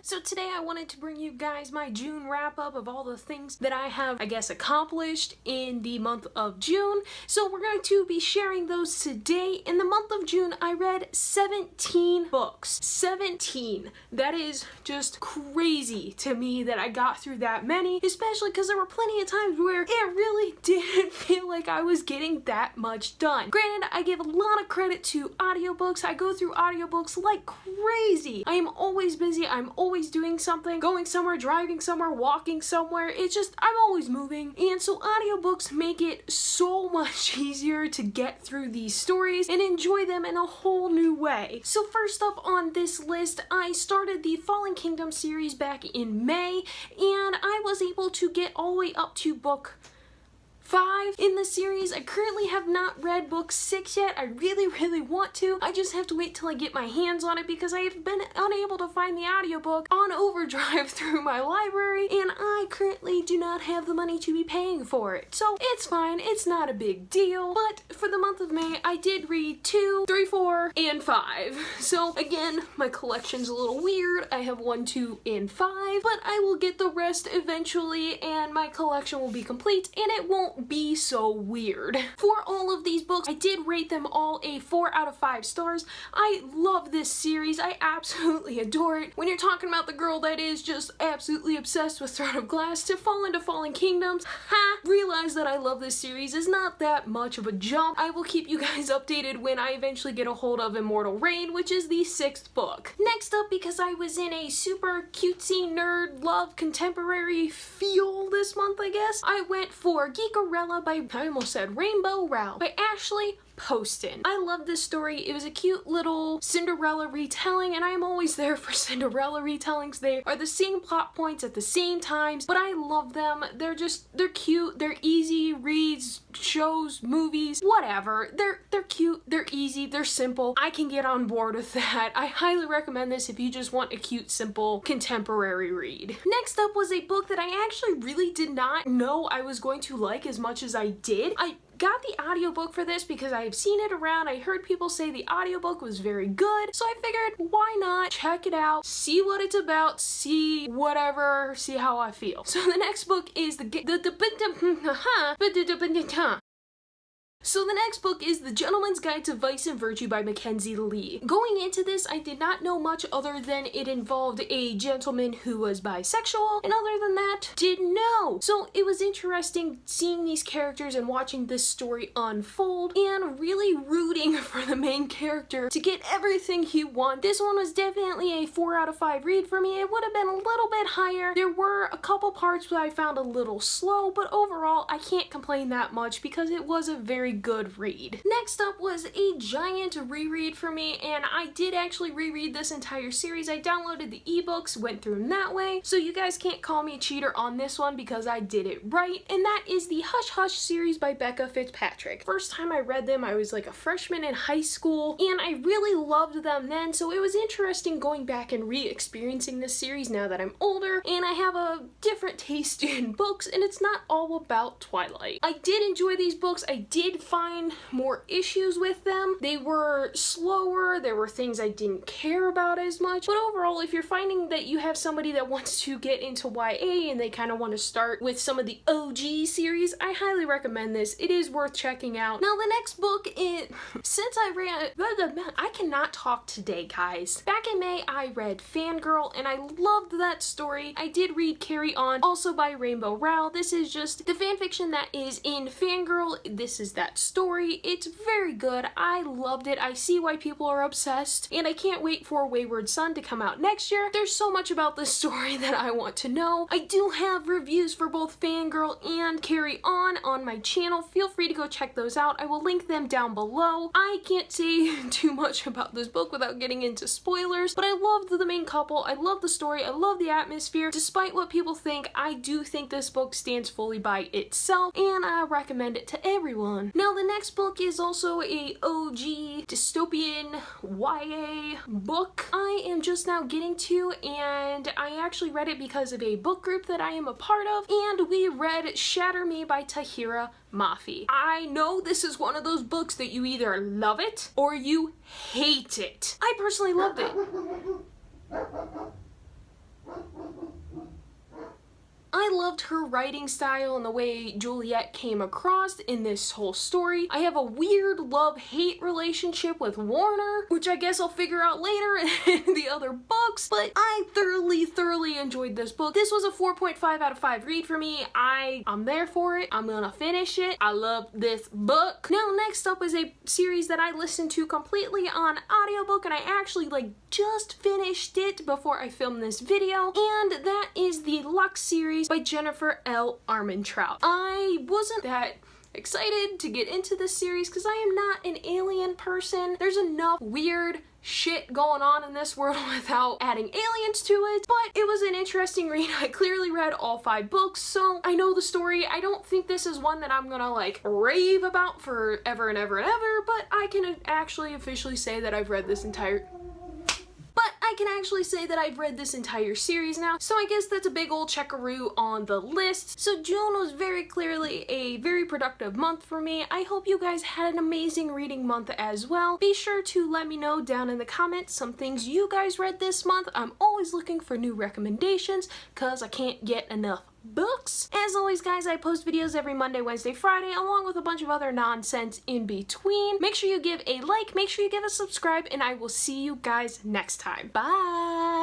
So today I wanted to bring you guys my June wrap up of all the things that I have, I guess, accomplished in the month of June. So we're going to be sharing those today. In the month of June, I read 17 books. 17. That is just crazy to me that I got through that many, especially because there were plenty of times where it really didn't feel like I was getting that much done. Granted, I give a lot of credit to audiobooks. I go through audiobooks like crazy. I am always busy. I'm always doing something, going somewhere, driving somewhere, walking somewhere. It's just, I'm always moving. And so audiobooks make it so much easier to get through these stories and enjoy them in a whole new way. So first up on this list, I started the Fallen Kingdom series back in May, and I was able to get all the way up to book 5 in the series. I currently have not read book 6 yet. I really want to. I just have to wait till I get my hands on it because I have been unable to find the audiobook on overdrive through my library, and I currently do not have the money to be paying for it. So it's fine. It's not a big deal. But for the month of May, I did read 2, 3, 4, and 5. So again, my collection's a little weird. I have 1, 2, and 5, but I will get the rest eventually, and my collection will be complete, and it won't be so weird. For all of these books, I did rate them all a 4 out of 5 stars. I love this series. I absolutely adore it. When you're talking about the girl that is just absolutely obsessed with Throne of Glass to fall into Fallen Kingdoms, realize that I love this series is not that much of a jump. I will keep you guys updated when I eventually get a hold of Immortal Reign, which is the 6th book. Next up, because I was in a super cutesy nerd love contemporary feel this month, I guess, I went for Geekarella by, I almost said Rainbow Rowell, by Ashley Poston. I love this story. It was a cute little Cinderella retelling, and I'm always there for Cinderella retellings. They are the same plot points at the same times, but I love them. They're cute, they're easy reads, shows, movies, whatever. They're cute, they're easy, they're simple. I can get on board with that. I highly recommend this if you just want a cute, simple, contemporary read. Next up was a book that I actually really did not know I was going to like as much as I did. I got the audiobook for this because I have seen it around. I heard people say the audiobook was very good, so I figured why not check it out, see what it's about, see whatever, see how I feel. So the next book is So the next book is The Gentleman's Guide to Vice and Virtue by Mackenzie Lee. Going into this, I did not know much other than it involved a gentleman who was bisexual, and other than that, didn't know. So it was interesting seeing these characters and watching this story unfold, and really rooting for the main character to get everything he wants. This one was definitely a 4 out of 5 read for me. It would have been a little bit higher. There were a couple parts that I found a little slow, but overall, I can't complain that much because it was a very good read. Next up was a giant reread for me, and I did actually reread this entire series. I downloaded the ebooks, went through them that way, so you guys can't call me a cheater on this one because I did it right, and that is the Hush Hush series by Becca Fitzpatrick. First time I read them, I was like a freshman in high school, and I really loved them then, so it was interesting going back and re-experiencing this series now that I'm older, and I have a different taste in books, and it's not all about Twilight. I did enjoy these books. I did find more issues with them. They were slower, there were things I didn't care about as much, but overall, if you're finding that you have somebody that wants to get into YA and they kind of want to start with some of the OG series, I highly recommend this. It is worth checking out. Now the next book is, since I read, I cannot talk today, guys. Back in May, I read Fangirl, and I loved that story. I did read Carry On, also by Rainbow Rowell. This is just the fanfiction that is in Fangirl. This is that story. It's very good. I loved it. I see why people are obsessed, and I can't wait for Wayward Son to come out next year. There's so much about this story that I want to know. I do have reviews for both Fangirl and Carry On my channel. Feel free to go check those out. I will link them down below. I can't say too much about this book without getting into spoilers, but I loved the main couple. I love the story. I love the atmosphere. Despite what people think, I do think this book stands fully by itself, and I recommend it to everyone. Now the next book is also a OG dystopian YA book I am just now getting to, and I actually read it because of a book group that I am a part of, and we read Shatter Me by Tahira Mafi. I know this is one of those books that you either love it or you hate it. I personally loved it. I loved her writing style and the way Juliet came across in this whole story. I have a weird love-hate relationship with Warner, which I guess I'll figure out later in the other books, but I thoroughly enjoyed this book. This was a 4.5 out of 5 read for me. I'm there for it. I'm gonna finish it. I love this book. Now, next up is a series that I listened to completely on audiobook, and I actually just finished it before I filmed this video, and that is the Lux series by Jennifer L. Armentrout. I wasn't that excited to get into this series because I am not an alien person. There's enough weird shit going on in this world without adding aliens to it, but it was an interesting read. I clearly read all 5 books, so I know the story. I don't think this is one that I'm gonna rave about forever and ever and ever, but I can actually officially say that I've read this entire series now, so I guess that's a big old checkaroo on the list. So June was very clearly a very productive month for me. I hope you guys had an amazing reading month as well. Be sure to let me know down in the comments some things you guys read this month. I'm always looking for new recommendations because I can't get enough books. As always, guys, I post videos every Monday, Wednesday, Friday, along with a bunch of other nonsense in between. Make sure you give a like, make sure you give a subscribe, and I will see you guys next time. Bye!